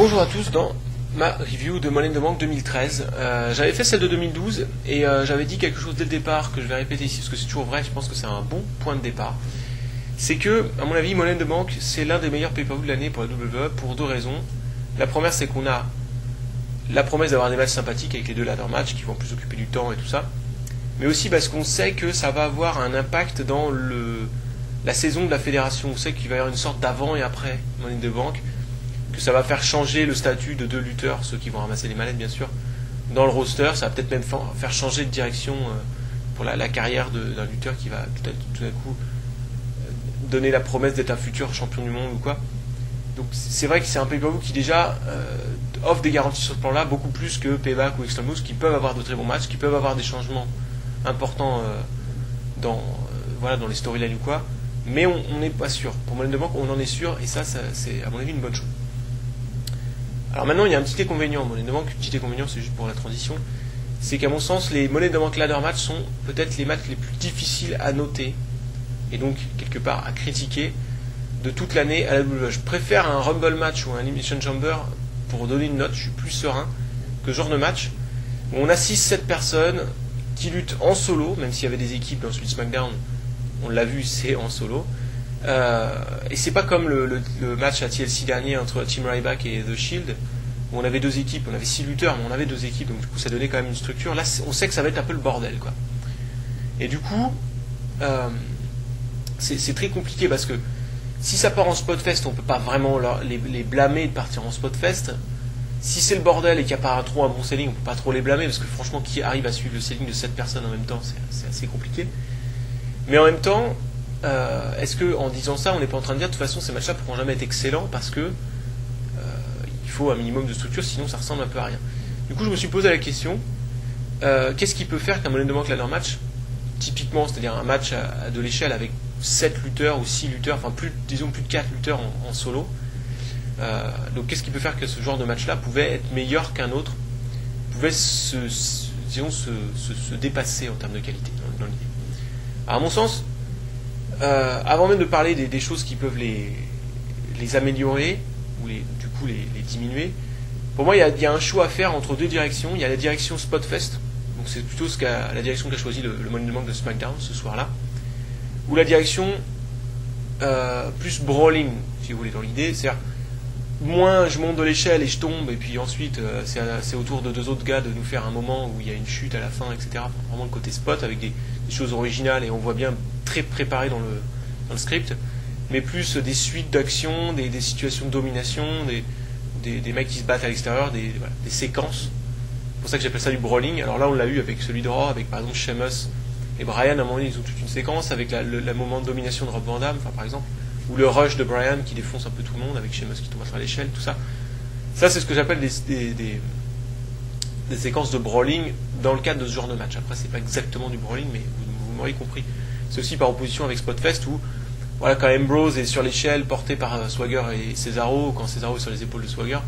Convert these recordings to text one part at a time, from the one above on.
Bonjour à tous dans ma review de Money in the Bank 2013. J'avais fait celle de 2012 et j'avais dit quelque chose dès le départ que je vais répéter ici parce que c'est toujours vrai, je pense que c'est un bon point de départ. C'est que, à mon avis, Money in the Bank, c'est l'un des meilleurs pay-per-view de l'année pour la WWE pour deux raisons. La première, c'est qu'on a la promesse d'avoir des matchs sympathiques avec les deux ladder matchs qui vont plus occuper du temps et tout ça. Mais aussi parce qu'on sait que ça va avoir un impact dans la saison de la fédération. On sait qu'il va y avoir une sorte d'avant et après Money in the Bank, que ça va faire changer le statut de deux lutteurs, ceux qui vont ramasser les mallettes bien sûr, dans le roster. Ça va peut-être même faire changer de direction pour la carrière d'un lutteur qui va peut-être tout d'un coup donner la promesse d'être un futur champion du monde ou quoi. Donc c'est vrai que c'est un pay-per-view qui déjà offre des garanties sur ce plan-là, beaucoup plus que Payback ou Extreme Rules, qui peuvent avoir de très bons matchs, qui peuvent avoir des changements importants dans les storylines ou quoi, mais on n'est pas sûr. Pour Money in the Bank, on en est sûr, et ça c'est à mon avis une bonne chose. Alors maintenant, il y a un petit inconvénient, Money in the Bank, petit inconvénient, c'est juste pour la transition, c'est qu'à mon sens, les Money in the Bank ladder match sont peut-être les matchs les plus difficiles à noter, et donc quelque part à critiquer, de toute l'année à la WWE. Je préfère un Rumble match ou un Elimination Chamber pour donner une note, je suis plus serein que ce genre de match où on a 6-7 personnes qui luttent en solo, même s'il y avait des équipes dans celui de SmackDown, on l'a vu, c'est en solo. Et c'est pas comme le match à TLC dernier entre Team Ryback et The Shield, où on avait deux équipes, on avait 6 lutteurs, mais on avait deux équipes, donc du coup ça donnait quand même une structure. Là, on sait que ça va être un peu le bordel, quoi. Et du coup, c'est très compliqué parce que si ça part en Spotfest, on peut pas vraiment les blâmer de partir en Spotfest. Si c'est le bordel et qu'il n'y a pas trop un bon selling, on peut pas trop les blâmer parce que franchement, qui arrive à suivre le selling de 7 personnes en même temps, c'est assez compliqué. Mais en même temps, est-ce que en disant ça, on n'est pas en train de dire de toute façon ces matchs-là pourront jamais être excellents parce que il faut un minimum de structure, sinon ça ressemble un peu à rien. Du coup, je me suis posé la question qu'est-ce qui peut faire qu'un Money in the Bank ladder match, typiquement, c'est-à-dire un match à de l'échelle avec 7 lutteurs ou 6 lutteurs, enfin disons plus de 4 lutteurs en solo. Donc qu'est-ce qui peut faire que ce genre de match-là pouvait être meilleur qu'un autre, pouvait se dépasser en termes de qualité dans l'idée. Alors à mon sens, avant même de parler des choses qui peuvent les améliorer ou du coup les diminuer, pour moi il y a un choix à faire entre deux directions. Il y a la direction Spotfest, donc c'est plutôt la direction qu'a choisi le Money in the Bank de SmackDown ce soir-là, ou la direction plus brawling, si vous voulez, dans l'idée, c'est-à-dire moins je monte de l'échelle et je tombe, et puis ensuite c'est au tour de deux autres gars de nous faire un moment où il y a une chute à la fin, etc. Enfin, vraiment le côté spot avec des choses originales et on voit bien très préparé dans le script, mais plus des suites d'actions, des situations de domination, des mecs qui se battent à l'extérieur, des séquences. C'est pour ça que j'appelle ça du brawling. Alors là on l'a eu avec celui de Raw, avec par exemple Sheamus et Brian. À un moment donné ils ont toute une séquence avec le moment de domination de Rob Van Dam, par exemple, ou le rush de Brian qui défonce un peu tout le monde avec Sheamus qui tombe à l'échelle, tout ça. Ça c'est ce que j'appelle des séquences de brawling dans le cadre de ce genre de match. Après c'est pas exactement du brawling, mais vous m'aurez compris. C'est aussi par opposition avec Spotfest où voilà, quand Ambrose est sur l'échelle porté par Swagger et Cesaro, quand Cesaro est sur les épaules de Swagger,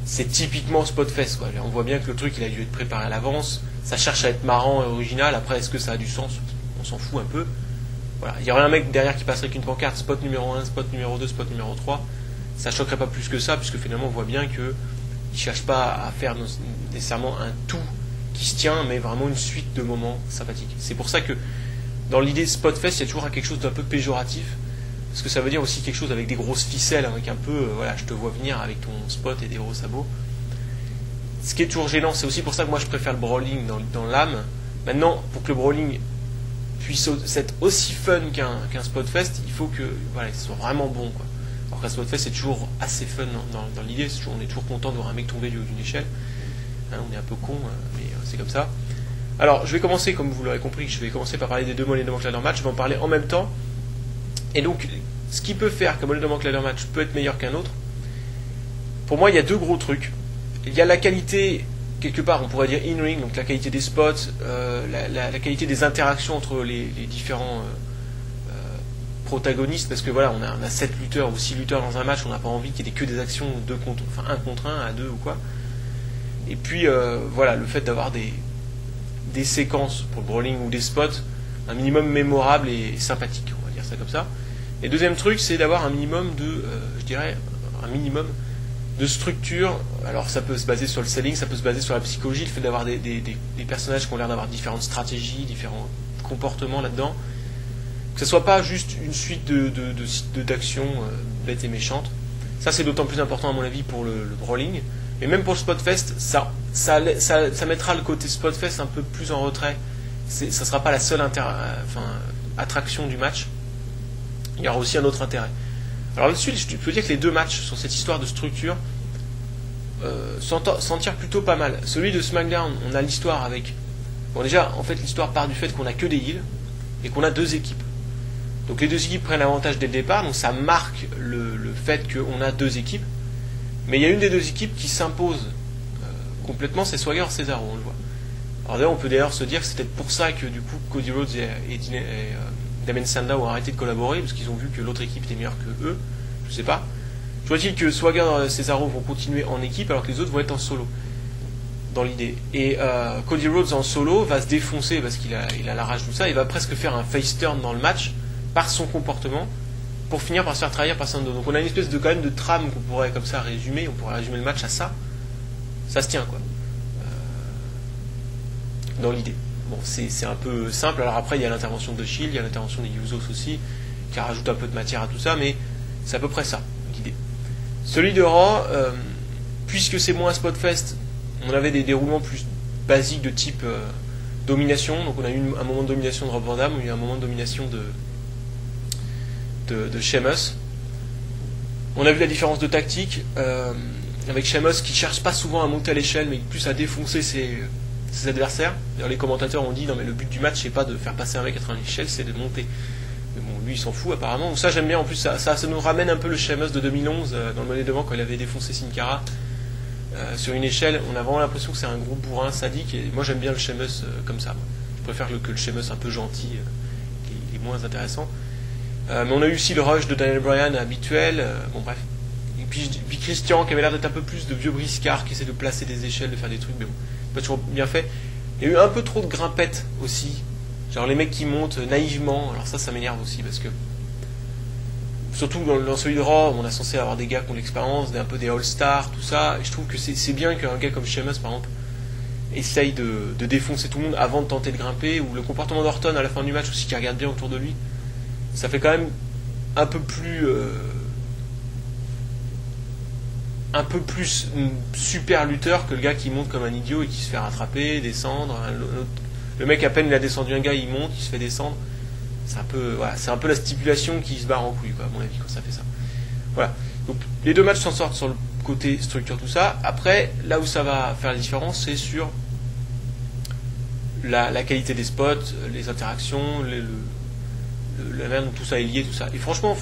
c'est typiquement Spotfest, quoi. On voit bien que le truc il a dû être préparé à l'avance, ça cherche à être marrant et original. Après est-ce que ça a du sens? On s'en fout un peu. Voilà. Il y aurait un mec derrière qui passerait avec une pancarte spot numéro 1, spot numéro 2, spot numéro 3, ça choquerait pas plus que ça, puisque finalement on voit bien qu'il ne cherche pas à faire nécessairement un tout qui se tient, mais vraiment une suite de moments sympathiques. C'est pour ça que dans l'idée Spotfest, il y a toujours quelque chose d'un peu péjoratif, parce que ça veut dire aussi quelque chose avec des grosses ficelles, avec un peu, voilà, je te vois venir avec ton spot et des gros sabots. Ce qui est toujours gênant, c'est aussi pour ça que moi je préfère le brawling dans l'âme. Maintenant, pour que le brawling puisse être aussi fun qu'un Spotfest, il faut que voilà, ce soit vraiment bon, quoi. Alors qu'un Spotfest c'est toujours assez fun dans l'idée, on est toujours content de voir un mec tomber du haut d'une échelle. Hein, on est un peu con, mais c'est comme ça. Alors, je vais commencer, comme vous l'aurez compris, je vais commencer par parler des deux Money in the Bank ladder match. Je vais en parler en même temps. Et donc, ce qui peut faire qu'un Money in the Bank ladder match peut être meilleur qu'un autre, pour moi, il y a deux gros trucs. Il y a la qualité, quelque part, on pourrait dire in-ring, donc la qualité des spots, la qualité des interactions entre les différents protagonistes, parce que voilà, on a 7 lutteurs ou 6 lutteurs dans un match, on n'a pas envie qu'il y ait que des actions 1 contre 1, à 2 ou quoi. Et puis, voilà, le fait d'avoir des séquences pour le brawling ou des spots un minimum mémorable et sympathique, on va dire ça comme ça. Et deuxième truc, c'est d'avoir un minimum de, je dirais, un minimum de structure. Alors ça peut se baser sur le selling, ça peut se baser sur la psychologie, le fait d'avoir des personnages qui ont l'air d'avoir différentes stratégies, différents comportements là-dedans. Que ce soit pas juste une suite d'actions bêtes et méchantes. Ça c'est d'autant plus important à mon avis pour le brawling. Mais même pour le Spotfest, ça mettra le côté Spotfest un peu plus en retrait. Ça sera pas la seule attraction du match. Il y aura aussi un autre intérêt. Alors là-dessus, je peux dire que les deux matchs sur cette histoire de structure s'en tirent plutôt pas mal. Celui de SmackDown, on a l'histoire avec... Bon déjà, en fait, l'histoire part du fait qu'on a que des heals et qu'on a deux équipes. Donc les deux équipes prennent l'avantage dès le départ, donc ça marque le fait qu'on a deux équipes. Mais il y a une des deux équipes qui s'impose complètement, c'est Swagger Cesaro, on le voit. Alors d'ailleurs, on peut d'ailleurs se dire que c'est peut-être pour ça que du coup Cody Rhodes et Damien Sandow ont arrêté de collaborer, parce qu'ils ont vu que l'autre équipe était meilleure que eux, je sais pas. Je vois-t-il que Swagger et Cesaro vont continuer en équipe alors que les autres vont être en solo, dans l'idée. Et Cody Rhodes en solo va se défoncer parce qu'il a la rage, tout ça, il va presque faire un face turn dans le match par son comportement, pour finir par se faire trahir par Sandow. Donc on a une espèce de quand même de trame qu'on pourrait comme ça résumer, on pourrait résumer le match à ça. Ça se tient quoi. Dans l'idée. Bon, c'est un peu simple. Alors après il y a l'intervention de Shield, il y a l'intervention des Usos aussi, qui rajoute un peu de matière à tout ça, mais c'est à peu près ça, l'idée. Celui de Raw, puisque c'est moins un Spotfest, on avait des déroulements plus basiques de type domination. Donc on a eu un moment de domination de Rob Van Dam, on a eu un moment de domination de Sheamus. On a vu la différence de tactique avec Sheamus qui cherche pas souvent à monter à l'échelle mais plus à défoncer ses adversaires. D'ailleurs les commentateurs ont dit non mais le but du match c'est pas de faire passer un mec à travers l'échelle, c'est de monter. Mais bon lui il s'en fout apparemment. Donc ça j'aime bien, en plus ça nous ramène un peu le Sheamus de 2011 dans le Money Devant quand il avait défoncé Sin Cara sur une échelle. On a vraiment l'impression que c'est un gros bourrin sadique et moi j'aime bien le Sheamus comme ça. Je préfère que le Sheamus un peu gentil qui est moins intéressant. Mais on a eu aussi le rush de Daniel Bryan habituel, bon bref. Et puis Christian qui avait l'air d'être un peu plus de vieux briscard, qui essaie de placer des échelles, de faire des trucs, mais bon, pas toujours bien fait. Il y a eu un peu trop de grimpettes aussi, genre les mecs qui montent naïvement, alors ça m'énerve aussi, parce que surtout dans celui de Raw, on est censé avoir des gars qui ont l'expérience, un peu des All-Stars, tout ça, et je trouve que c'est bien qu'un gars comme Sheamus par exemple essaye de défoncer tout le monde avant de tenter de grimper, ou le comportement d'Orton à la fin du match aussi qui regarde bien autour de lui. Ça fait quand même un peu plus super lutteur que le gars qui monte comme un idiot et qui se fait rattraper, descendre. Le mec à peine il a descendu un gars, il monte, il se fait descendre. C'est un peu la stipulation qui se barre en couille, quoi, à mon avis, quand ça fait ça. Voilà. Donc les deux matchs s'en sortent sur le côté structure, tout ça. Après, là où ça va faire la différence, c'est sur la qualité des spots, les interactions, la manière dont tout ça est lié, tout ça. Et franchement,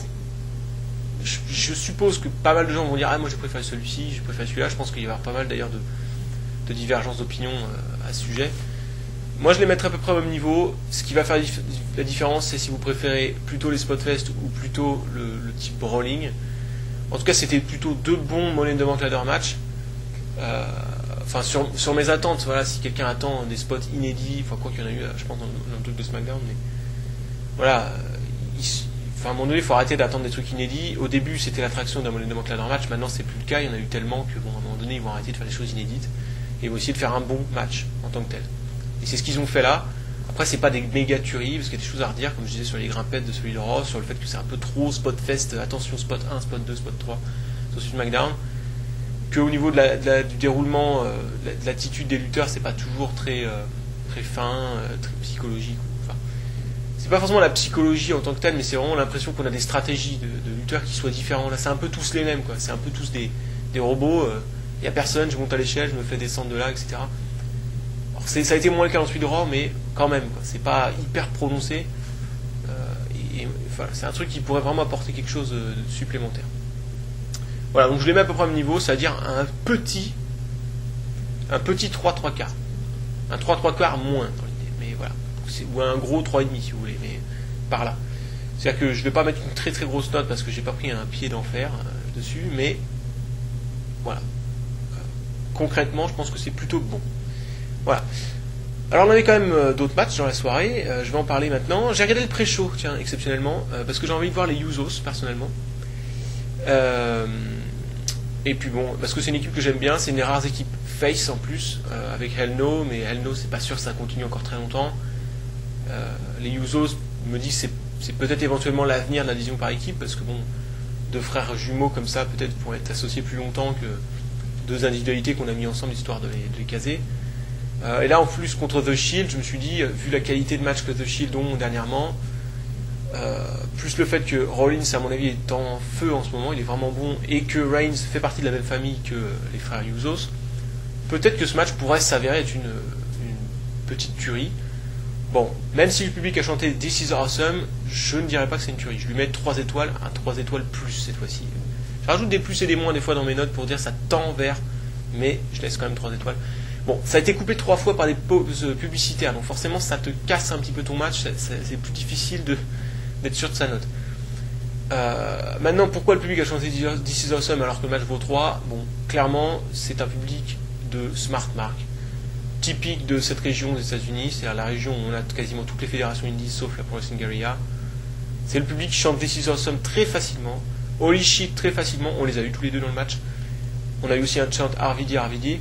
je suppose que pas mal de gens vont dire ah moi j'ai préféré celui-ci, j'ai préféré celui-là. Je pense qu'il y aura pas mal d'ailleurs de divergences d'opinion à ce sujet. Moi je les mettrai à peu près au même niveau. Ce qui va faire la différence, c'est si vous préférez plutôt les Spotfest ou plutôt le type brawling. En tout cas c'était plutôt deux bons Money in the Bank ladder match. Enfin sur mes attentes, voilà, si quelqu'un attend des spots inédits, enfin quoi qu'il y en a eu je pense dans le truc de SmackDown, mais voilà, à un moment donné il faut arrêter d'attendre des trucs inédits. Au début c'était l'attraction d'un Money in the Bank ladder match, maintenant c'est plus le cas, il y en a eu tellement que bon, à un moment donné ils vont arrêter de faire des choses inédites et ils vont essayer de faire un bon match en tant que tel. Et c'est ce qu'ils ont fait là. Après c'est pas des méga tueries parce qu'il y a des choses à redire, comme je disais sur les grimpettes de celui de Raw, sur le fait que c'est un peu trop Spotfest, attention spot 1, spot 2, spot 3 sur celui de SmackDown, qu'au niveau du déroulement, de l'attitude des lutteurs c'est pas toujours très fin, très psychologique. C'est pas forcément la psychologie en tant que telle, mais c'est vraiment l'impression qu'on a des stratégies de lutteurs qui soient différents. Là, c'est un peu tous les mêmes, quoi. C'est un peu tous des robots. Il y a personne, je monte à l'échelle, je me fais descendre de là, etc. Alors, ça a été moins le cas dans celui de Raw, mais quand même, quoi. C'est pas hyper prononcé. Enfin, c'est un truc qui pourrait vraiment apporter quelque chose de supplémentaire. Voilà, donc je les mets à peu près au même niveau, c'est-à-dire un petit 3/3 quarts. Un 3/3 quarts moins dans l'idée, mais voilà. Ou un gros 3,5 si vous voulez, mais par là. C'est-à-dire que je ne vais pas mettre une très très grosse note parce que j'ai pas pris un pied d'enfer dessus, mais voilà. Concrètement, je pense que c'est plutôt bon. Voilà. Alors on avait quand même d'autres matchs dans la soirée, je vais en parler maintenant. J'ai regardé le pré-show, tiens, exceptionnellement, parce que j'ai envie de voir les Usos, personnellement. Et puis bon, parce que c'est une équipe que j'aime bien, c'est une des rares équipes face en plus, avec Hell No, mais Hell No c'est pas sûr que ça continue encore très longtemps. Les Usos me disent que c'est peut-être éventuellement l'avenir de la division par équipe, parce que bon, deux frères jumeaux comme ça peut-être pourraient être associés plus longtemps que deux individualités qu'on a mis ensemble histoire de les caser. Et là en plus contre The Shield, je me suis dit, vu la qualité de match que The Shield ont dernièrement, plus le fait que Rollins à mon avis est en feu en ce moment, il est vraiment bon, et que Reigns fait partie de la même famille que les frères Usos, peut-être que ce match pourrait s'avérer être une petite tuerie. Bon, même si le public a chanté This is awesome, je ne dirais pas que c'est une tuerie. Je lui mets 3 étoiles, un 3 étoiles plus cette fois-ci. Je rajoute des plus et des moins des fois dans mes notes pour dire ça tend vers, mais je laisse quand même 3 étoiles. Bon, ça a été coupé 3 fois par des pauses publicitaires, donc forcément ça te casse un petit peu ton match, c'est plus difficile d'être sûr de sa note. Maintenant, pourquoi le public a chanté This is awesome alors que le match vaut 3? Bon, clairement, c'est un public de smart mark, typique de cette région des États-Unis, c'est-à-dire la région où on a quasiment toutes les fédérations indies sauf la Pro Wrestling Guerrilla. C'est le public qui chante This is awesome très facilement, Holy shit très facilement, on les a eu tous les deux dans le match. On a eu aussi un chant RVD RVD.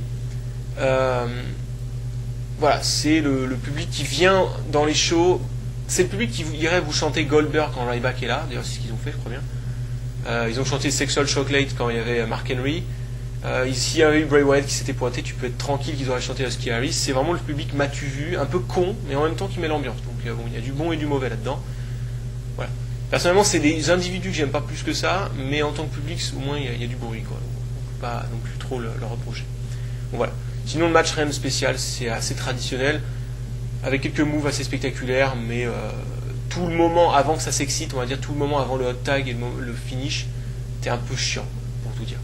Voilà, c'est le public qui vient dans les shows. C'est le public qui irait vous chanter Goldberg quand Ryback est là. D'ailleurs, c'est ce qu'ils ont fait, je crois bien. Ils ont chanté Sexual Chocolate quand il y avait Mark Henry. S'il y avait eu Bray Wyatt qui s'était pointé, tu peux être tranquille qu'ils auraient chanté Husky Harris. C'est vraiment le public m'as-tu vu, un peu con, mais en même temps qui met l'ambiance. Donc bon, il y a du bon et du mauvais là-dedans. Voilà. Personnellement, c'est des individus que j'aime pas plus que ça, mais en tant que public, au moins il y a du bruit, quoi. Donc, on peut pas non plus trop le reprocher. Bon, voilà. Sinon, le match rien de spécial, c'est assez traditionnel, avec quelques moves assez spectaculaires, mais tout le moment avant que ça s'excite, on va dire tout le moment avant le hot tag et le finish, c'était un peu chiant, pour tout dire.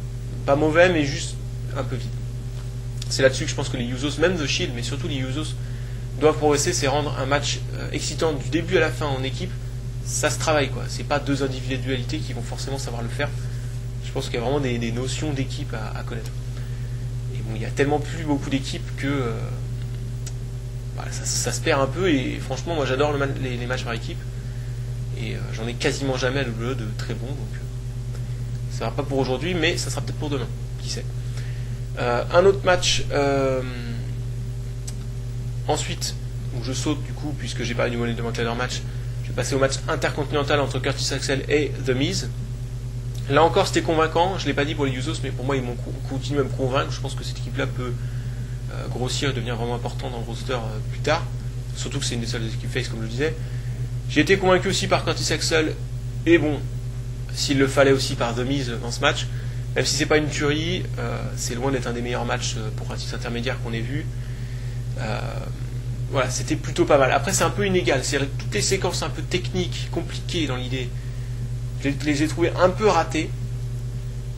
Pas mauvais, mais juste un peu vite. C'est là-dessus que je pense que les Usos, même The Shield, mais surtout les Usos, doivent progresser, c'est rendre un match excitant du début à la fin en équipe. Ça se travaille, quoi. C'est pas deux individualités qui vont forcément savoir le faire. Je pense qu'il y a vraiment des notions d'équipe à connaître. Et bon, il y a tellement plus beaucoup d'équipes que ça se perd un peu. Et franchement, moi j'adore les matchs par équipe. Et j'en ai quasiment jamais à WWE de très bons. Donc ça sera pas pour aujourd'hui, mais ça sera peut-être pour demain. Qui sait. Un autre match. Ensuite, où je saute du coup, puisque j'ai parlé du Money in the Bank Ladder match. Je vais passer au match intercontinental entre Curtis Axel et The Miz. Là encore, c'était convaincant. Je ne l'ai pas dit pour les Usos, mais pour moi, ils m'ont continué à me convaincre. Je pense que cette équipe-là peut grossir et devenir vraiment important dans le roster plus tard. Surtout que c'est une des seules équipes face, comme je le disais. J'ai été convaincu aussi par Curtis Axel. Et bon, s'il le fallait aussi par The Miz dans ce match. Même si c'est pas une tuerie, c'est loin d'être un des meilleurs matchs pour un titre intermédiaire qu'on ait vu. Voilà, c'était plutôt pas mal. Après, c'est un peu inégal. C'est toutes les séquences un peu techniques, compliquées dans l'idée. Je les ai trouvées un peu ratées.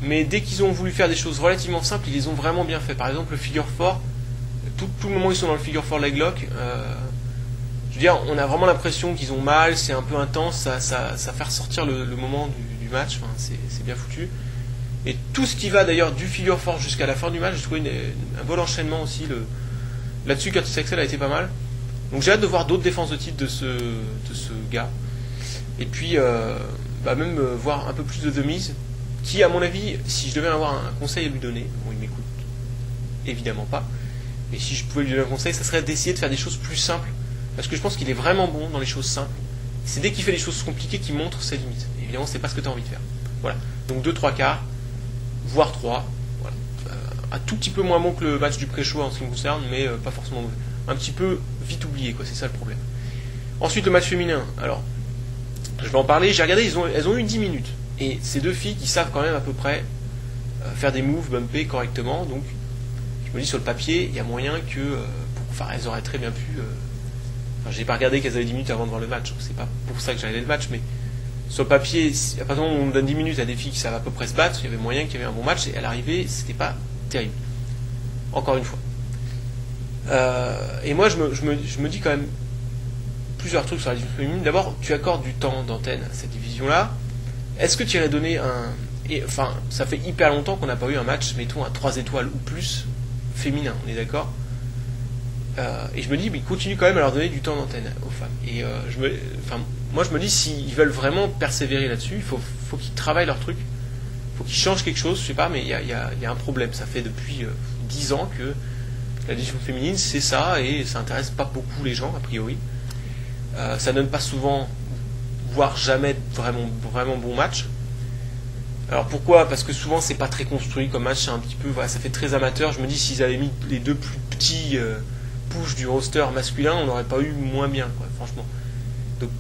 Mais dès qu'ils ont voulu faire des choses relativement simples, ils les ont vraiment bien fait. Par exemple, le figure 4, tout le moment où ils sont dans le figure 4 leg lock, je veux dire, on a vraiment l'impression qu'ils ont mal, c'est un peu intense, ça fait ressortir le moment du match. Enfin, c'est bien foutu. Et tout ce qui va d'ailleurs du figure 4 jusqu'à la fin du match, j'ai trouvé un bon enchaînement aussi. Là-dessus, Curtis Axel a été pas mal. Donc j'ai hâte de voir d'autres défenses de titre de ce gars. Et puis, même voir un peu plus de The Miz, qui, à mon avis, si je devais avoir un conseil à lui donner, bon, il m'écoute évidemment pas, mais si je pouvais lui donner un conseil, ça serait d'essayer de faire des choses plus simples, parce que je pense qu'il est vraiment bon dans les choses simples. C'est dès qu'il fait des choses compliquées qu'il montre ses limites. Et évidemment, c'est pas ce que tu as envie de faire. Voilà. Donc 2-3 quarts, voire 3. Voilà. Un tout petit peu moins bon que le match du pré-show en ce qui me concerne, mais pas forcément mauvais. Un petit peu vite oublié, quoi, c'est ça le problème. Ensuite, le match féminin. Alors, je vais en parler. J'ai regardé, elles ont eu 10 minutes. Et ces deux filles qui savent quand même à peu près faire des moves, bumper correctement. Donc, je me dis sur le papier, il y a moyen que. Elles auraient très bien pu. J'ai pas regardé qu'elles avaient 10 minutes avant de voir le match. C'est pas pour ça que j'ai regardé le match, mais sur le papier, à partir du moment où on donne 10 minutes à des filles qui savent à peu près se battre, il y avait moyen qu'il y avait un bon match. Et à l'arrivée, c'était pas terrible. Encore une fois. Et moi, je me dis quand même plusieurs trucs sur la division féminine. D'abord, tu accordes du temps d'antenne à cette division-là. Est-ce que tu irais donner ça fait hyper longtemps qu'on n'a pas eu un match, mettons, à 3 étoiles ou plus féminin, on est d'accord. Et je me dis, mais continue quand même à leur donner du temps d'antenne aux femmes. Et moi, je me dis, s'ils veulent vraiment persévérer là-dessus, il faut qu'ils travaillent leur truc. faut qu'il change quelque chose, je sais pas, mais il y a un problème. Ça fait depuis 10 ans que la division féminine, c'est ça, et ça intéresse pas beaucoup les gens, a priori. Ça donne pas souvent, voire jamais vraiment bon match. Alors pourquoi? Parce que souvent c'est pas très construit comme match, c'est un petit peu, voilà, ça fait très amateur. Je me dis s'ils avaient mis les deux plus petits push du roster masculin, on n'aurait pas eu moins bien, quoi, franchement. Donc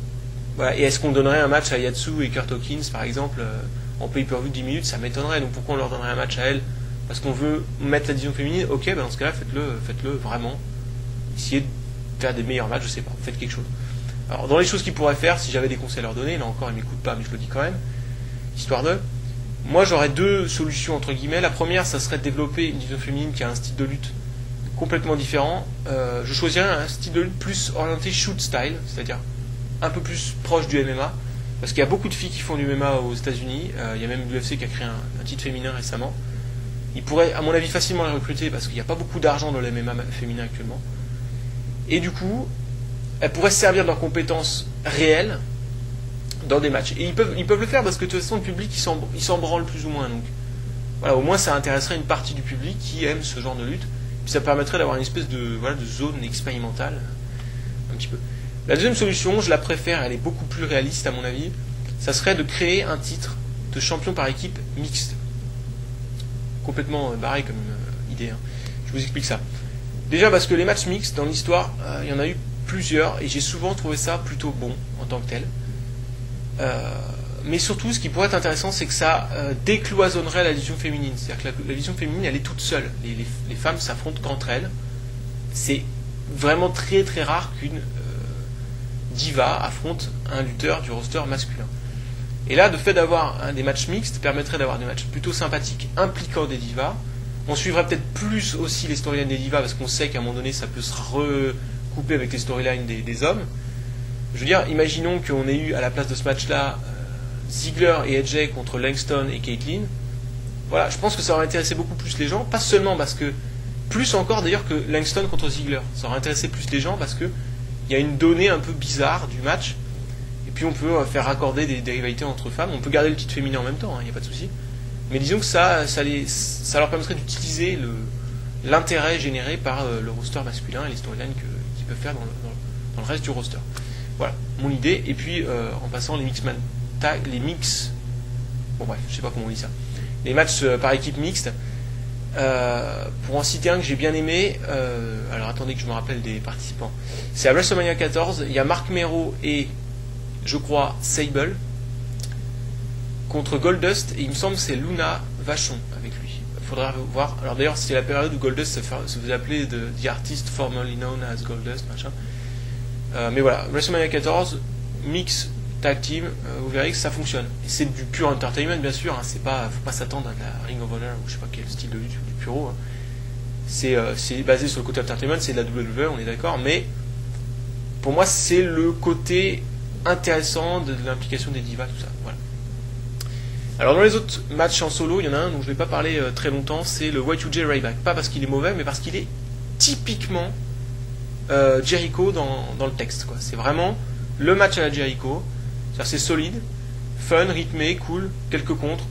voilà. Et est-ce qu'on donnerait un match à Yatsu et Kurt Hawkins par exemple en pay-per-view de 10 minutes? Ça m'étonnerait. Donc pourquoi on leur donnerait un match à elles? Parce qu'on veut mettre la division féminine? Ok, ben dans ce cas-là faites-le vraiment. Essayez de faire des meilleurs matchs, je sais pas, faites quelque chose. Alors dans les choses qu'ils pourraient faire, si j'avais des conseils à leur donner, là encore ils m'écoutent pas mais je le dis quand même, histoire de... Moi j'aurais deux solutions entre guillemets. La première, ça serait de développer une division féminine qui a un style de lutte complètement différent. Je choisirais un style de lutte plus orienté shoot style, c'est-à-dire un peu plus proche du MMA, parce qu'il y a beaucoup de filles qui font du MMA aux États-Unis. Il y a même l'UFC qui a créé un titre féminin récemment. Ils pourraient, à mon avis, facilement les recruter parce qu'il n'y a pas beaucoup d'argent dans le MMA féminin actuellement. Et du coup, elles pourraient se servir de leurs compétences réelles dans des matchs. Et ils peuvent le faire parce que de toute façon le public il s'en branle plus ou moins. Donc voilà, au moins ça intéresserait une partie du public qui aime ce genre de lutte. Puis ça permettrait d'avoir une espèce de zone expérimentale un petit peu. La deuxième solution, je la préfère, elle est beaucoup plus réaliste à mon avis. Ça serait de créer un titre de champion par équipe mixte. Complètement barré comme idée. Hein. Je vous explique ça. Déjà parce que les matchs mixtes dans l'histoire, il y en a eu plusieurs et j'ai souvent trouvé ça plutôt bon en tant que tel. Mais surtout, ce qui pourrait être intéressant, c'est que ça décloisonnerait la division féminine. C'est-à-dire que la division féminine, elle est toute seule. Les femmes s'affrontent qu'entre elles. C'est vraiment très très rare qu'une diva affronte un lutteur du roster masculin. Et là, le fait d'avoir des matchs mixtes permettrait d'avoir des matchs plutôt sympathiques impliquant des divas. On suivrait peut-être plus aussi les storylines des divas parce qu'on sait qu'à un moment donné, ça peut se recouper avec les storylines des hommes. Je veux dire, imaginons qu'on ait eu à la place de ce match-là Ziggler et AJ contre Langston et Caitlyn. Voilà, je pense que ça aurait intéressé beaucoup plus les gens, pas seulement parce que, plus encore d'ailleurs que Langston contre Ziggler. Ça aurait intéressé plus les gens parce que il y a une donnée un peu bizarre du match. Et puis on peut faire raccorder des rivalités entre femmes. On peut garder le titre féminin en même temps, il n'y a pas de souci. Mais disons que ça leur permettrait d'utiliser l'intérêt généré par le roster masculin et les storylines qu'ils peuvent faire dans le reste du roster. Voilà, mon idée. Et puis, en passant, les bon bref, je sais pas comment on dit ça. Les matchs par équipe mixte. Pour en citer un que j'ai bien aimé, alors attendez que je me rappelle des participants. C'est à WrestleMania 14, il y a Marc Mero et, je crois, Sable contre Goldust, et il me semble que c'est Luna Vachon avec lui. Il faudra voir. Alors d'ailleurs, c'est la période où Goldust se faisait appeler The Artist Formerly Known as Goldust, machin. Mais voilà, WrestleMania 14, mix, tag team, vous verrez que ça fonctionne. Et c'est du pur entertainment, bien sûr, hein, faut pas s'attendre à de la Ring of Honor, ou je sais pas quel style de lutte, du puro. Hein. C'est basé sur le côté entertainment, c'est de la WWE, on est d'accord, mais pour moi, c'est le côté intéressant de l'implication des divas, tout ça. Voilà. Alors dans les autres matchs en solo, il y en a un dont je ne vais pas parler très longtemps, c'est le Y2J Ryback. Pas parce qu'il est mauvais, mais parce qu'il est typiquement Jericho dans le texte. Quoi. C'est vraiment le match à la Jericho. C'est solide, fun, rythmé, cool, quelques contres.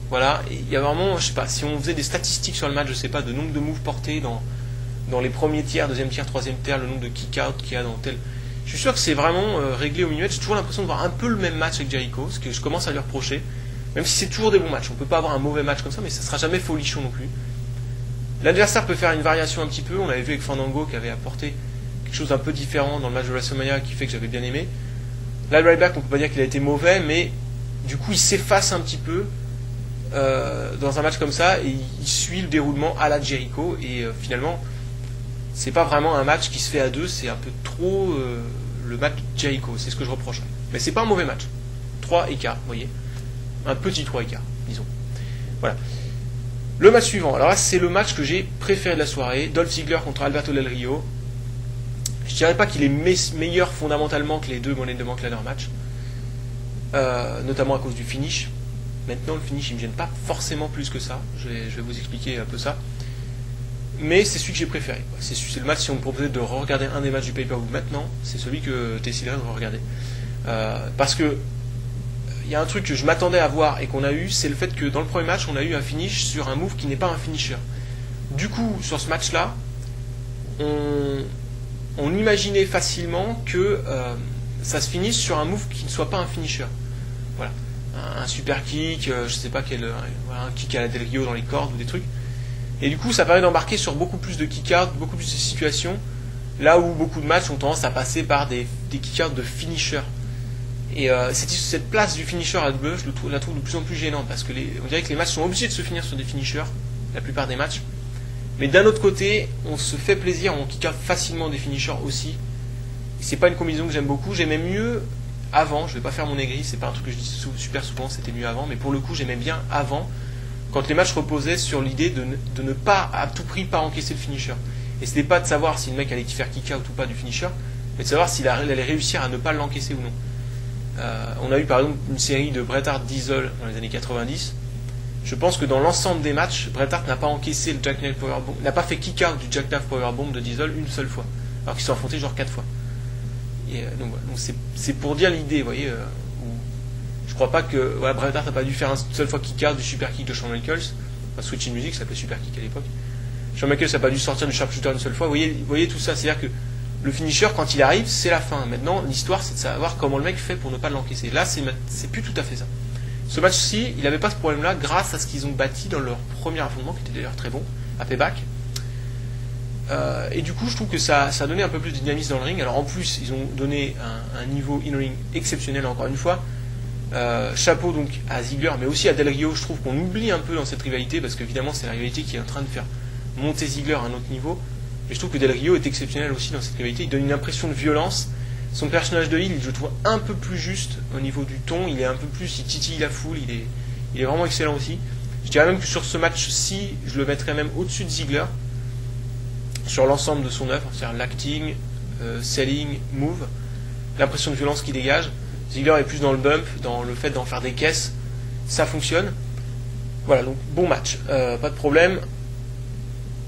Voilà, il y a vraiment, je sais pas, si on faisait des statistiques sur le match, je sais pas, de nombre de moves portés dans les premiers tiers, deuxième tiers, troisième tiers, le nombre de kick-out qu'il y a dans tel... Je suis sûr que c'est vraiment réglé au millimètre. J'ai toujours l'impression de voir un peu le même match avec Jericho, ce que je commence à lui reprocher. Même si c'est toujours des bons matchs. On peut pas avoir un mauvais match comme ça, mais ça sera jamais folichon non plus. L'adversaire peut faire une variation un petit peu. On avait vu avec Fandango qui avait apporté quelque chose d'un peu différent dans le match de WrestleMania qui fait que j'avais bien aimé. Là, le Ryback, on peut pas dire qu'il a été mauvais, mais du coup, il s'efface un petit peu dans un match comme ça et il suit le déroulement à la Jericho. Et finalement, c'est pas vraiment un match qui se fait à deux, c'est un peu trop le match Jericho. C'est ce que je reproche. Mais c'est pas un mauvais match. 3 écarts, vous voyez. Un petit 3 écarts, disons. Voilà. Le match suivant. Alors là, c'est le match que j'ai préféré de la soirée. Dolph Ziggler contre Alberto Del Rio. Je dirais pas qu'il est meilleur fondamentalement que les deux Money in the Bank Ladder match. Notamment à cause du finish. Maintenant, le finish, il me gêne pas forcément plus que ça. Je vais vous expliquer un peu ça. Mais c'est celui que j'ai préféré. C'est le match, si on me proposait de regarder un des matchs du pay-per-view maintenant, c'est celui que je déciderais de regarder. Parce que il y a un truc que je m'attendais à voir et qu'on a eu, c'est le fait que dans le premier match, on a eu un finish sur un move qui n'est pas un finisher. Du coup, sur ce match-là, on imaginait facilement que ça se finisse sur un move qui ne soit pas un finisher. Voilà. Un super kick, je sais pas quel, voilà, un kick à la Del Rio dans les cordes ou des trucs. Et du coup, ça permet d'embarquer sur beaucoup plus de kick-out, beaucoup plus de situations, là où beaucoup de matchs ont tendance à passer par des kick-out de finisher. Et cette place du finisher à WWE, je la trouve de plus en plus gênante, parce que on dirait que les matchs sont obligés de se finir sur des finishers, la plupart des matchs. Mais d'un autre côté, on se fait plaisir, on kick out facilement des finishers aussi. C'est pas une combinaison que j'aime beaucoup, j'aimais mieux avant, je vais pas faire mon aigri, c'est pas un truc que je dis super souvent, c'était mieux avant, mais pour le coup j'aimais bien avant, quand les matchs reposaient sur l'idée de ne pas à tout prix pas encaisser le finisher. Et c'était pas de savoir si le mec allait faire kick out ou pas du finisher, mais de savoir s'il allait réussir à ne pas l'encaisser ou non. On a eu par exemple une série de Bret Hart Diesel dans les années 90. Je pense que dans l'ensemble des matchs, Bret Hart n'a pas encaissé le Jackknife Powerbomb, n'a pas fait kick out du Jackknife Powerbomb de Diesel une seule fois, alors qu'ils se sont affrontés genre 4 fois. Et donc c'est pour dire l'idée, vous voyez. Je crois pas que voilà, Bret Hart n'a pas dû faire une seule fois kick out du super kick de Shawn Michaels, enfin Switch in Music, ça s'appelait super kick à l'époque. Shawn Michaels n'a pas dû sortir du sharpshooter une seule fois. Vous voyez tout ça, c'est-à-dire que le finisher, quand il arrive, c'est la fin. Maintenant, l'histoire, c'est de savoir comment le mec fait pour ne pas l'encaisser. Là, c'est plus tout à fait ça. Ce match-ci, il n'avait pas ce problème-là grâce à ce qu'ils ont bâti dans leur premier affrontement, qui était d'ailleurs très bon, à Payback. Et du coup, je trouve que ça a donné un peu plus de dynamisme dans le ring. Alors en plus, ils ont donné un niveau in-ring exceptionnel, encore une fois. Chapeau donc à Ziggler, mais aussi à Del Rio. Je trouve qu'on oublie un peu dans cette rivalité, parce qu'évidemment, c'est la rivalité qui est en train de faire monter Ziggler à un autre niveau. Et je trouve que Del Rio est exceptionnel aussi dans cette rivalité. Il donne une impression de violence. Son personnage de heel, je le trouve un peu plus juste au niveau du ton. Il est un peu plus, il titille la foule. Il est vraiment excellent aussi. Je dirais même que sur ce match-ci, je le mettrais même au-dessus de Ziggler sur l'ensemble de son œuvre, c'est-à-dire l'acting, selling, move, l'impression de violence qu'il dégage. Ziggler est plus dans le bump, dans le fait d'en faire des caisses. Ça fonctionne. Voilà, donc bon match. Pas de problème.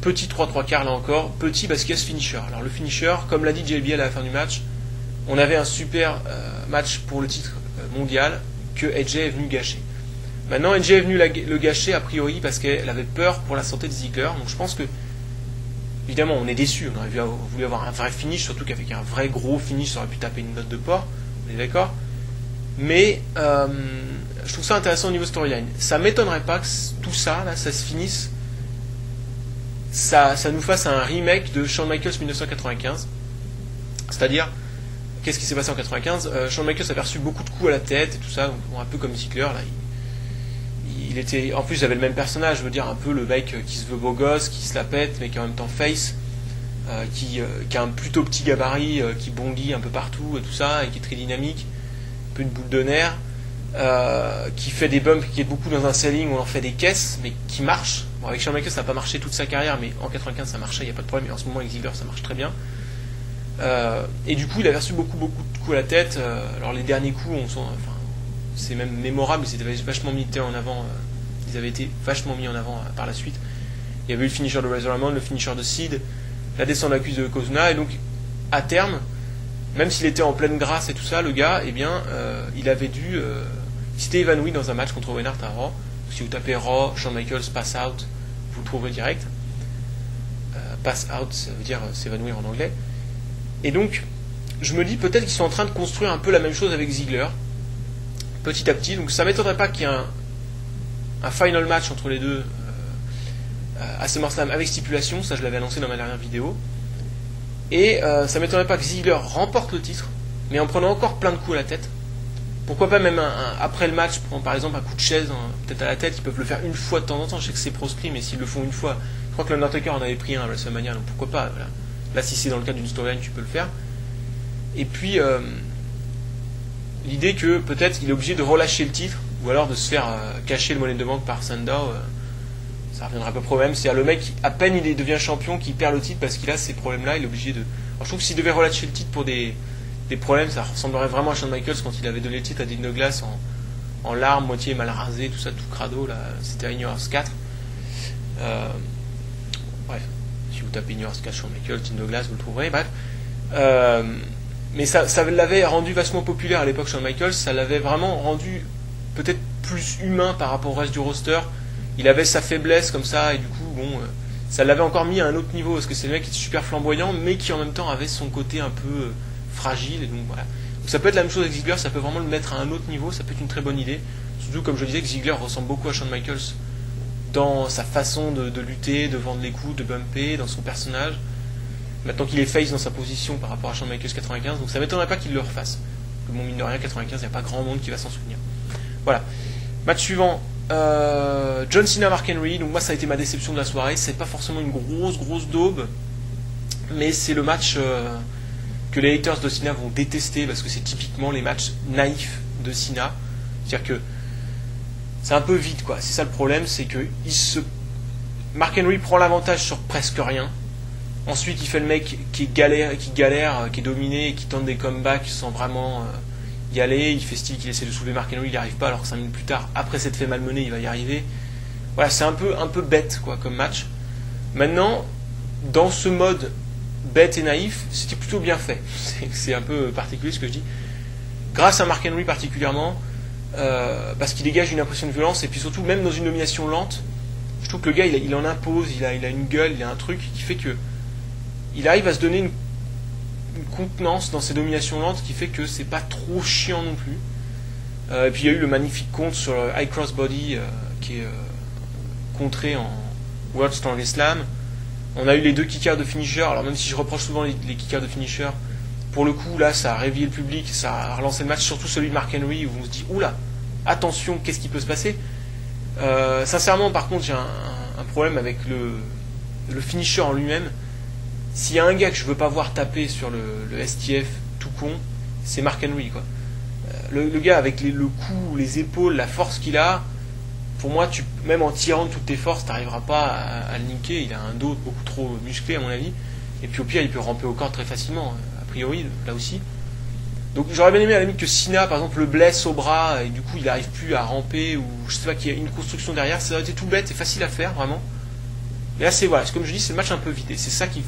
Petit 3-3 quarts là encore, petit parce qu'il y a ce finisher. Alors le finisher, comme l'a dit JBL à la fin du match, on avait un super match pour le titre mondial que AJ est venu gâcher. Maintenant AJ est venu le gâcher a priori parce qu'elle avait peur pour la santé de Ziggler. Donc je pense que, évidemment on est déçu, on aurait voulu avoir un vrai finish, surtout qu'avec un vrai gros finish ça aurait pu taper une note de porc, on est d'accord. Mais je trouve ça intéressant au niveau storyline. Ça m'étonnerait pas que tout ça, là, ça se finisse, ça nous fasse un remake de Shawn Michaels 1995. C'est-à-dire, qu'est-ce qui s'est passé en 95 ? Shawn Michaels a perçu beaucoup de coups à la tête et tout ça, un peu comme Ziggler là. Il était, en plus, il avait le même personnage, je veux dire, un peu le mec qui se veut beau gosse, qui se la pète, mais qui est en même temps face, qui a un plutôt petit gabarit, qui bondit un peu partout et tout ça, et qui est très dynamique, un peu une boule de nerfs, qui fait des bumps, qui est beaucoup dans un selling où on en fait des caisses, mais qui marche. Bon, avec Shawn Michaels, ça n'a pas marché toute sa carrière, mais en 95, ça marchait, il n'y a pas de problème, et en ce moment, avec Ziggler, ça marche très bien. Et du coup, il a reçu beaucoup de coups à la tête. Alors, les derniers coups, c'est même mémorable, ils étaient vachement mis en avant, ils avaient été vachement mis en avant par la suite. Il y avait eu le finisher de Razor Ramon, le finisher de Sid, la descente à la cuisse de Kozuna, et donc à terme, même s'il était en pleine grâce et tout ça, le gars, eh bien, il avait dû, il s'était évanoui dans un match contre Owen Hart à Raw. Si vous tapez Raw, Shawn Michaels, pass out, vous le trouverez direct. Pass out, ça veut dire s'évanouir en anglais. Et donc, je me dis peut-être qu'ils sont en train de construire un peu la même chose avec Ziggler, petit à petit. Donc ça m'étonnerait pas qu'il y ait un final match entre les deux à SummerSlam avec stipulation. Ça, je l'avais annoncé dans ma dernière vidéo. Et ça m'étonnerait pas que Ziggler remporte le titre, mais en prenant encore plein de coups à la tête. Pourquoi pas même après le match, prendre par exemple un coup de chaise, peut-être à la tête. Ils peuvent le faire une fois de temps en temps. Je sais que c'est proscrit, mais s'ils le font une fois, je crois que l'Undertaker en avait pris un à WrestleMania, donc pourquoi pas, voilà. Là, si c'est dans le cadre d'une storyline, tu peux le faire. Et puis, l'idée que peut-être il est obligé de relâcher le titre, ou alors de se faire cacher le Money in the Bank par Sandow, ça reviendra un peu problème. C'est-à-dire le mec, à peine il devient champion, qui perd le titre parce qu'il a ces problèmes-là, il est obligé de... Alors, je trouve que s'il devait relâcher le titre pour des problèmes, ça ressemblerait vraiment à Shawn Michaels quand il avait donné le titre à Dean Douglas en larmes, moitié mal rasé, tout ça, tout crado, là, c'était à Ignorance 4. Bref. Si vous tapez Ignorance 4 Shawn Michaels, Dean Douglas, vous le trouverez, bref. Mais ça l'avait rendu vachement populaire à l'époque, Shawn Michaels, ça l'avait vraiment rendu peut-être plus humain par rapport au reste du roster. Il avait sa faiblesse comme ça, et du coup, bon, ça l'avait encore mis à un autre niveau, parce que c'est le mec qui est super flamboyant, mais qui en même temps avait son côté un peu fragile, et donc voilà. Donc ça peut être la même chose avec Ziggler, ça peut vraiment le mettre à un autre niveau, ça peut être une très bonne idée. Surtout, comme je disais, que Ziggler ressemble beaucoup à Shawn Michaels dans sa façon de lutter, de vendre les coups, de bumper, dans son personnage. Maintenant qu'il est face dans sa position par rapport à Shawn Michaels 95, donc ça m'étonnerait pas qu'il le refasse. Bon, mine de rien, 95, il n'y a pas grand monde qui va s'en souvenir. Voilà. Match suivant, John Cena, Mark Henry. Donc moi, ça a été ma déception de la soirée. C'est pas forcément une grosse daube, mais c'est le match que les haters de Cena vont détester, parce que c'est typiquement les matchs naïfs de Cena. C'est-à-dire que c'est un peu vide, quoi. C'est ça le problème, c'est que Mark Henry prend l'avantage sur presque rien. Ensuite, il fait le mec qui galère, qui est dominé, et qui tente des comebacks sans vraiment y aller. Il fait style qu'il essaie de soulever Mark Henry, il n'y arrive pas, alors que 5 minutes plus tard, après s'être fait malmener, il va y arriver. Voilà, c'est un peu bête, quoi, comme match. Maintenant, dans ce mode bête et naïf, c'était plutôt bien fait. C'est un peu particulier ce que je dis. Grâce à Mark Henry particulièrement, parce qu'il dégage une impression de violence, et puis surtout, même dans une domination lente, je trouve que le gars, il en impose, il a une gueule, il a un truc qui fait que il arrive à se donner une contenance dans ses dominations lentes qui fait que c'est pas trop chiant non plus. Et puis il y a eu le magnifique compte sur le High Cross Body qui est contré en World Strongest Slam. On a eu les 2 kickers de finisher. Alors même si je reproche souvent les kickers de finisher, pour le coup là ça a réveillé le public, ça a relancé le match, surtout celui de Mark Henry où on se dit oula, attention, qu'est-ce qui peut se passer. Sincèrement, par contre, j'ai un problème avec le finisher en lui-même. S'il y a un gars que je veux pas voir taper sur le STF tout con, c'est Mark Henry, quoi. Le gars avec le cou, les épaules, la force qu'il a, pour moi, même en tirant de toutes tes forces, t'arriveras pas à le niquer. Il a un dos beaucoup trop musclé à mon avis. Et puis au pire, il peut ramper au corps très facilement, a priori, là aussi. Donc j'aurais bien aimé à la limite que Cena, par exemple, le blesse au bras et du coup il n'arrive plus à ramper, ou je sais pas, qu'il y a une construction derrière. Ça aurait été tout bête et facile à faire, vraiment. Et là, c'est comme je dis, c'est le match un peu vide. Et c'est ça qui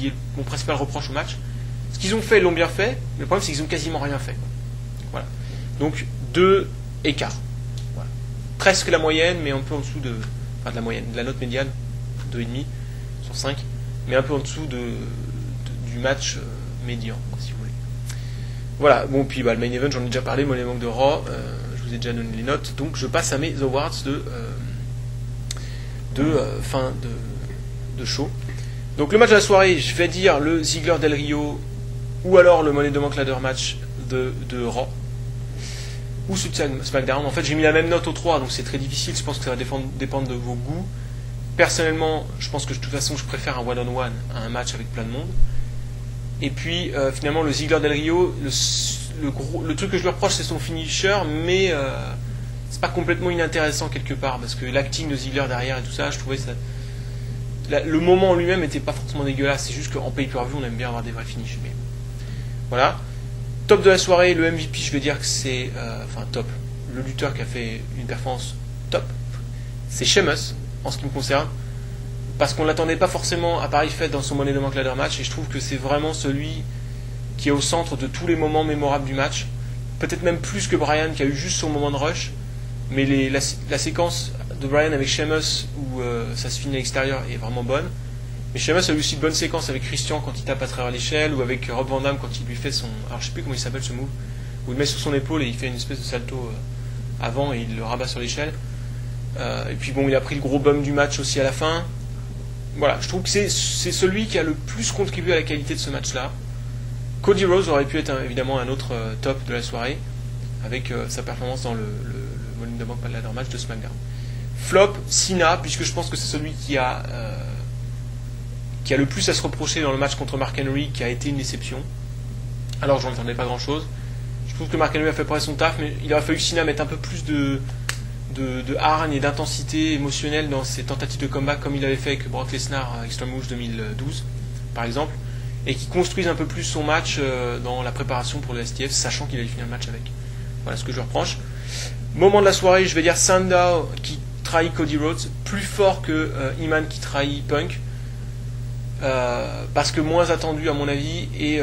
est mon principal reproche au match. Ce qu'ils ont fait, ils l'ont bien fait, mais le problème, c'est qu'ils ont quasiment rien fait. Voilà. Donc, 2 écarts. Voilà. Presque la moyenne, mais un peu en dessous de la moyenne, de la note médiane, 2,5 sur 5, mais un peu en dessous du match médian, si vous voulez. Voilà. Bon, puis le main event, j'en ai déjà parlé, Money Bank de Raw, je vous ai déjà donné les notes, donc je passe à mes awards de fin de show. Donc le match de la soirée, je vais dire le Ziggler Del Rio ou alors le Money in the Bank Ladder match de Raw ou celui de SmackDown. En fait, j'ai mis la même note aux 3, donc c'est très difficile. Je pense que ça va dépendre de vos goûts. Personnellement, je pense que de toute façon, je préfère un one-on-one à un match avec plein de monde. Et puis finalement, le Ziggler Del Rio, le truc que je lui reproche, c'est son finisher, mais c'est pas complètement inintéressant quelque part, parce que l'acting de Ziggler derrière et tout ça, je trouvais ça. Le moment en lui-même n'était pas forcément dégueulasse, c'est juste qu'en pay-per-view on aime bien avoir des vrais finishes. Mais voilà. Top de la soirée, le MVP, je vais dire que c'est. Top. Le lutteur qui a fait une performance top, c'est Sheamus, en ce qui me concerne. Parce qu'on ne l'attendait pas forcément à pareille fête dans son Money in the Bank Ladder match, et je trouve que c'est vraiment celui qui est au centre de tous les moments mémorables du match. Peut-être même plus que Bryan qui a eu juste son moment de rush, mais la séquence de Bryan avec Sheamus où ça se finit à l'extérieur est vraiment bonne. Mais Sheamus a eu aussi de bonnes séquences avec Christian quand il tape à travers l'échelle, ou avec Rob Van Dam quand il lui fait son. Alors je sais plus comment il s'appelle ce move, où il le met sur son épaule et il fait une espèce de salto avant et il le rabat sur l'échelle. Et puis bon, il a pris le gros bum du match aussi à la fin. Voilà, je trouve que c'est celui qui a le plus contribué à la qualité de ce match-là. Cody Rhodes aurait pu être évidemment un autre top de la soirée, avec sa performance dans le Money in the Bank Ladder match de SmackDown. Flop, Cena, puisque je pense que c'est celui qui a le plus à se reprocher dans le match contre Mark Henry, qui a été une déception. Alors j'en attendais pas grand-chose. Je trouve que Mark Henry a fait près son taf, mais il aurait fallu que Cena mette un peu plus de hargne et d'intensité émotionnelle dans ses tentatives de comeback, comme il avait fait avec Brock Lesnar à Extreme Rules 2012, par exemple, et qui construise un peu plus son match dans la préparation pour le STF, sachant qu'il allait finir le match avec. Voilà ce que je reproche. Moment de la soirée, je vais dire Sandow qui trahit Cody Rhodes, plus fort que Iman qui trahit Punk, parce que moins attendu à mon avis, et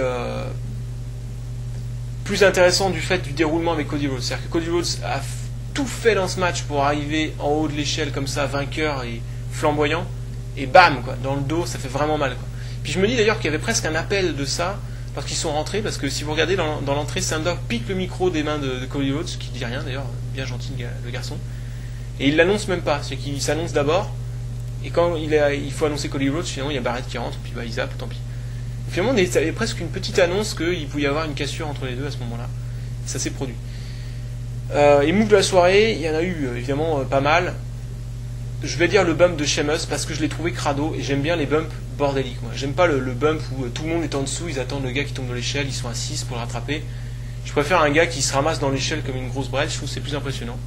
plus intéressant du fait du déroulement avec Cody Rhodes. C'est-à-dire que Cody Rhodes tout fait dans ce match pour arriver en haut de l'échelle comme ça, vainqueur et flamboyant, et bam, quoi, dans le dos, ça fait vraiment mal, quoi. Puis je me dis d'ailleurs qu'il y avait presque un appel de ça, parce qu'ils sont rentrés, parce que si vous regardez dans l'entrée, Sandow pique le micro des mains de Cody Rhodes, qui dit rien d'ailleurs, bien gentil le garçon, et il l'annonce même pas, c'est qu'il s'annonce d'abord, et quand il faut annoncer Cody Rhodes, finalement il y a Barrett qui rentre, puis bah il zappe, tant pis. Et finalement il y avait presque une petite annonce qu'il pouvait y avoir une cassure entre les deux à ce moment-là, ça s'est produit. Les moves de la soirée, il y en a eu évidemment pas mal. Je vais dire le bump de Sheamus parce que je l'ai trouvé crado et j'aime bien les bumps bordéliques. Moi. J'aime pas le bump où tout le monde est en dessous, ils attendent le gars qui tombe dans l'échelle, ils sont à 6 pour le rattraper. Je préfère un gars qui se ramasse dans l'échelle comme une grosse brèche, je trouve que c'est plus impressionnant.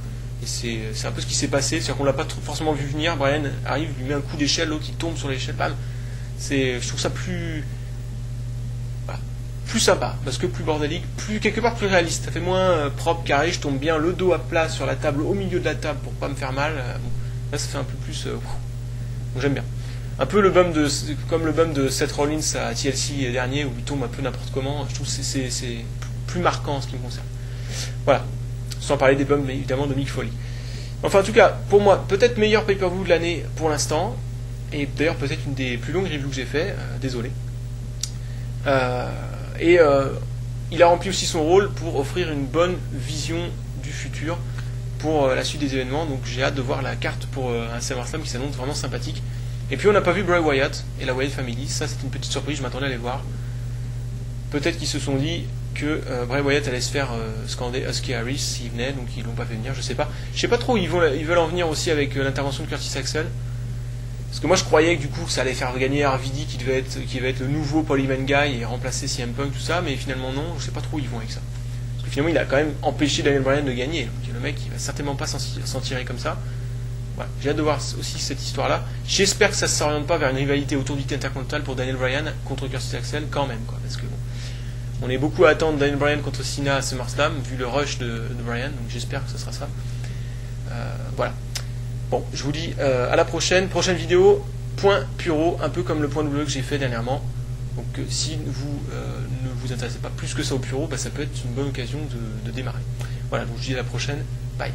Et c'est un peu ce qui s'est passé, c'est-à-dire qu'on l'a pas forcément vu venir. Brian arrive, lui met un coup d'échelle, l'autre il tombe sur l'échelle, bam. Je trouve ça plus sympa, parce que plus bordélique, quelque part plus réaliste, ça fait moins propre, carré, je tombe bien le dos à plat sur la table, au milieu de la table pour pas me faire mal, bon, là ça fait un peu plus, donc j'aime bien. Un peu comme le bump de Seth Rollins à TLC dernier, où il tombe un peu n'importe comment, je trouve que c'est plus marquant en ce qui me concerne. Voilà, sans parler des bumps évidemment de Mick Foley. Enfin en tout cas, pour moi, peut-être meilleur pay-per-view de l'année pour l'instant, et d'ailleurs peut-être une des plus longues reviews que j'ai fait, désolé. Il a rempli aussi son rôle pour offrir une bonne vision du futur pour la suite des événements. Donc j'ai hâte de voir la carte pour un SummerSlam qui s'annonce vraiment sympathique. Et puis on n'a pas vu Bray Wyatt et la Wyatt Family. Ça c'est une petite surprise, je m'attendais à les voir. Peut-être qu'ils se sont dit que Bray Wyatt allait se faire scander Husky Harris s'il venait, donc ils l'ont pas fait venir, je sais pas. Je sais pas trop où ils veulent en venir aussi avec l'intervention de Curtis Axel. Parce que moi je croyais que du coup ça allait faire gagner RVD qui va être le nouveau Polyman Guy et remplacer CM Punk, tout ça, mais finalement non, je sais pas trop où ils vont avec ça. Parce que finalement il a quand même empêché Daniel Bryan de gagner, donc le mec il va certainement pas s'en tirer comme ça. Voilà. J'ai hâte de voir aussi cette histoire-là. J'espère que ça ne s'oriente pas vers une rivalité autour du Intercontinental pour Daniel Bryan contre Curtis Axel quand même, quoi, parce que bon, on est beaucoup à attendre Daniel Bryan contre Cena à SummerSlam vu le rush de Bryan, donc j'espère que ce sera ça. Voilà. Bon, je vous dis à la prochaine vidéo, point Puro, un peu comme le point W que j'ai fait dernièrement. Donc si vous ne vous intéressez pas plus que ça au Puro, bah, ça peut être une bonne occasion de démarrer. Voilà, donc je vous dis à la prochaine, bye.